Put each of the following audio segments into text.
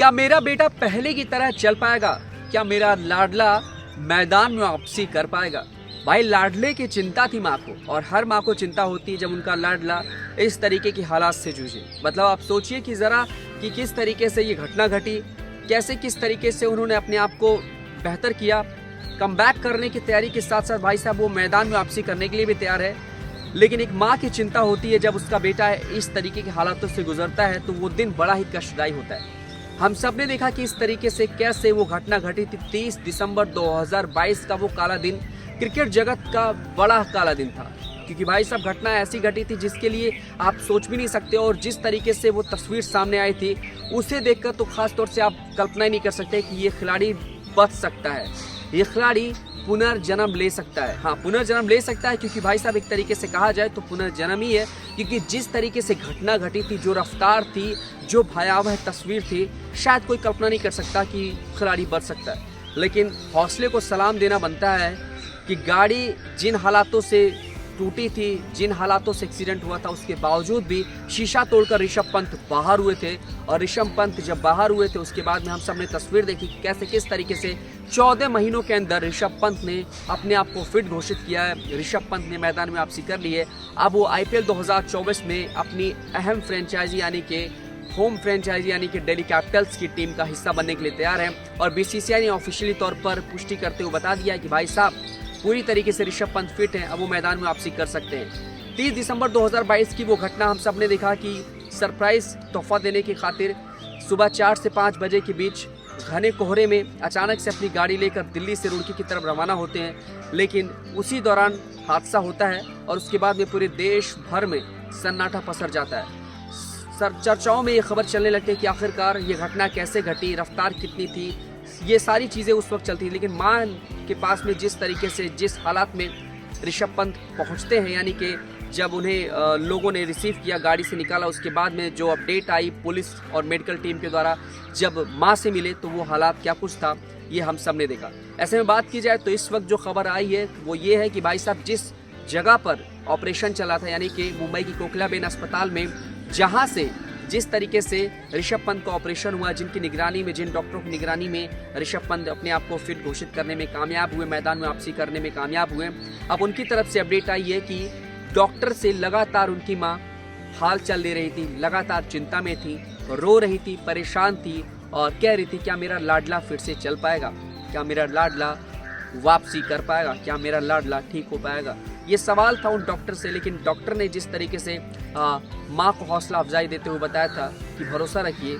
क्या मेरा बेटा पहले की तरह चल पाएगा? क्या मेरा लाडला मैदान में वापसी कर पाएगा? भाई लाडले की चिंता थी माँ को, और हर माँ को चिंता होती है जब उनका लाडला इस तरीके की हालात से जूझे। मतलब आप सोचिए कि ज़रा कि किस तरीके से ये घटना घटी, कैसे किस तरीके से उन्होंने अपने आप को बेहतर किया, कमबैक करने की तैयारी के साथ साथ भाई साहब वो मैदान में वापसी करने के लिए भी तैयार है। लेकिन एक माँ की चिंता होती है जब उसका बेटा इस तरीके की हालातों से गुजरता है तो वो दिन बड़ा ही कष्टदायी होता है। हम सब ने देखा कि इस तरीके से कैसे वो घटना घटी थी। 30 दिसंबर 2022 का वो काला दिन क्रिकेट जगत का बड़ा काला दिन था, क्योंकि भाई साहब घटना ऐसी घटी थी जिसके लिए आप सोच भी नहीं सकते, और जिस तरीके से वो तस्वीर सामने आई थी उसे देखकर तो खास तौर से आप कल्पना ही नहीं कर सकते कि ये खिलाड़ी बच सकता है, ये खिलाड़ी पुनर्जन्म ले सकता है। हाँ, पुनर्जन्म ले सकता है, क्योंकि भाई साहब एक तरीके से कहा जाए तो पुनर्जन्म ही है, क्योंकि जिस तरीके से घटना घटी थी, जो रफ्तार थी, जो भयावह तस्वीर थी, शायद कोई कल्पना नहीं कर सकता कि खिलाड़ी बच सकता है। लेकिन हौसले को सलाम देना बनता है कि गाड़ी जिन हालातों से टूटी थी, जिन हालातों से एक्सीडेंट हुआ था, उसके बावजूद भी शीशा तोड़कर ऋषभ पंत बाहर हुए थे। और ऋषभ पंत जब बाहर हुए थे उसके बाद में हम सब ने तस्वीर देखी कि कैसे किस तरीके से 14 महीनों के अंदर ऋषभ पंत ने अपने आप को फिट घोषित किया है। ऋषभ पंत ने मैदान में वापसी कर ली है। अब वो IPL 2024 में अपनी अहम फ्रेंचाइजी यानी कि होम फ्रेंचाइजी यानी कि दिल्ली कैपिटल्स की टीम का हिस्सा बनने के लिए तैयार है। और BCCI ने ऑफिशियली तौर पर पुष्टि करते हुए बता दिया है कि भाई साहब पूरी तरीके से ऋषभ पंत फिट हैं, अब वो मैदान में वापसी कर सकते हैं। 30 दिसंबर 2022 की वो घटना हम सब ने देखा कि सरप्राइज तोहफा देने की खातिर सुबह 4 से 5 बजे के बीच घने कोहरे में अचानक से अपनी गाड़ी लेकर दिल्ली से रुड़की की तरफ रवाना होते हैं। लेकिन उसी दौरान हादसा होता है और उसके बाद में पूरे देश भर में सन्नाटा पसर जाता है। चर्चाओं में ये खबर चलने लगती है कि आखिरकार ये घटना कैसे घटी, रफ्तार कितनी थी, ये सारी चीज़ें उस वक्त चलती। लेकिन मां के पास में जिस तरीके से, जिस हालात में ऋषभ पंत पहुंचते हैं, यानी कि जब उन्हें लोगों ने रिसीव किया, गाड़ी से निकाला, उसके बाद में जो अपडेट आई पुलिस और मेडिकल टीम के द्वारा, जब मां से मिले तो वो हालात क्या कुछ था, ये हम सब ने देखा। ऐसे में बात की जाए तो इस वक्त जो खबर आई है वो ये है कि भाई साहब जिस जगह पर ऑपरेशन चला था, यानी कि मुंबई की कोकिलाबेन अस्पताल में, जहाँ से जिस तरीके से ऋषभ पंत का ऑपरेशन हुआ, जिनकी निगरानी में, जिन डॉक्टरों की निगरानी में ऋषभ पंत अपने आप को फिट घोषित करने में कामयाब हुए, मैदान में वापसी करने में कामयाब हुए। अब उनकी तरफ से अपडेट आई है कि डॉक्टर से लगातार उनकी मां हाल चाल ले रही थी, लगातार चिंता में थी, रो रही थी, परेशान थी और कह रही थी क्या मेरा लाडला फिर से चल पाएगा, क्या मेरा लाडला वापसी कर पाएगा, क्या मेरा लाडला ठीक हो पाएगा। ये सवाल था उन डॉक्टर से। लेकिन डॉक्टर ने जिस तरीके से माँ को हौसला अफजाई देते हुए बताया था कि भरोसा रखिए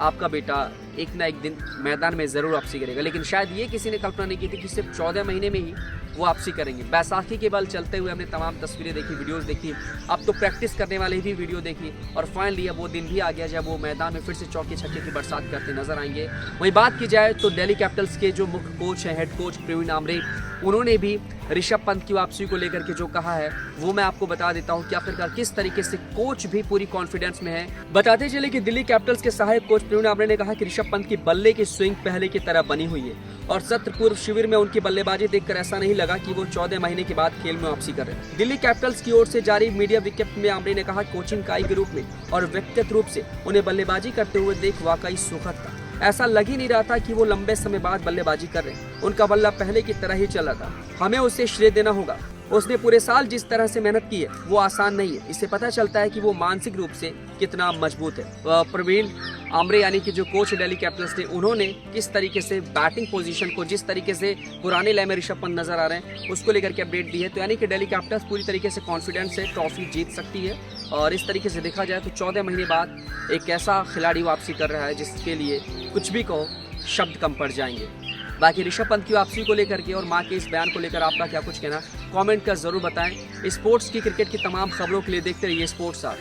आपका बेटा एक ना एक दिन मैदान में ज़रूर वापसी करेगा। लेकिन शायद ये किसी ने कल्पना नहीं की थी कि सिर्फ 14 महीने में ही वो वापसी करेंगे। बैसाखी के बल चलते हुए हमने तमाम तस्वीरें देखी, वीडियोस देखी, अब तो प्रैक्टिस करने वाले भी वीडियो देखी, और फाइनली अब वो दिन भी आ गया जब वो मैदान में फिर से चौके छक्के की बरसात करते नजर आएंगे। वहीं बात की जाए तो दिल्ली कैपिटल्स के जो मुख्य कोच हैं, हेड कोच प्रवीण आमरे, उन्होंने भी ऋषभ पंत की वापसी को लेकर के जो कहा है वो मैं आपको बता देता हूं कि आखिरकार किस तरीके से कोच भी पूरी कॉन्फिडेंस में है। बताते चले कि दिल्ली कैपिटल्स के सहायक कोच प्रवीण आमरे ने कहा कि ऋषभ पंत की बल्ले की स्विंग पहले की तरह बनी हुई है और सत्र पूर्व शिविर में उनकी बल्लेबाजी देखकर ऐसा नहीं लगा कि वो 14 महीने के बाद खेल में वापसी कर रहे हैं। दिल्ली कैपिटल्स की ओर से जारी मीडिया विज्ञप्ति में आमरे ने कहा कोचिंग इकाई के रूप में और व्यक्तिगत रूप से उन्हें बल्लेबाजी करते हुए देख वाकई सुखद था। ऐसा लग ही नहीं रहा था कि वो लंबे समय बाद बल्लेबाजी कर रहे हैं। उनका बल्ला पहले की तरह ही चल रहा था। हमें उसे श्रेय देना होगा। उसने पूरे साल जिस तरह से मेहनत की है वो आसान नहीं है। इससे पता चलता है कि वो मानसिक रूप से कितना मजबूत है। प्रवीण आमरे यानी कि जो कोच दिल्ली कैपिटल्स थे, उन्होंने किस तरीके से बैटिंग पोजीशन को, जिस तरीके से पुराने लय में ऋषभ पंत नजर आ रहे हैं, उसको लेकर के अपडेट दी है। तो यानी कि दिल्ली कैपिटल्स पूरी तरीके से कॉन्फिडेंस से ट्रॉफी जीत सकती है। और इस तरीके से देखा जाए तो 14 महीने बाद एक ऐसा खिलाड़ी वापसी कर रहा है जिसके लिए कुछ भी कहो शब्द कम पड़ जाएंगे। बाकी ऋषभ पंत की वापसी को लेकर के और मां के इस बयान को लेकर आपका क्या कुछ कहना, कमेंट कर जरूर बताएं। स्पोर्ट्स की, क्रिकेट की तमाम खबरों के लिए देखते रहिए स्पोर्ट्स आर।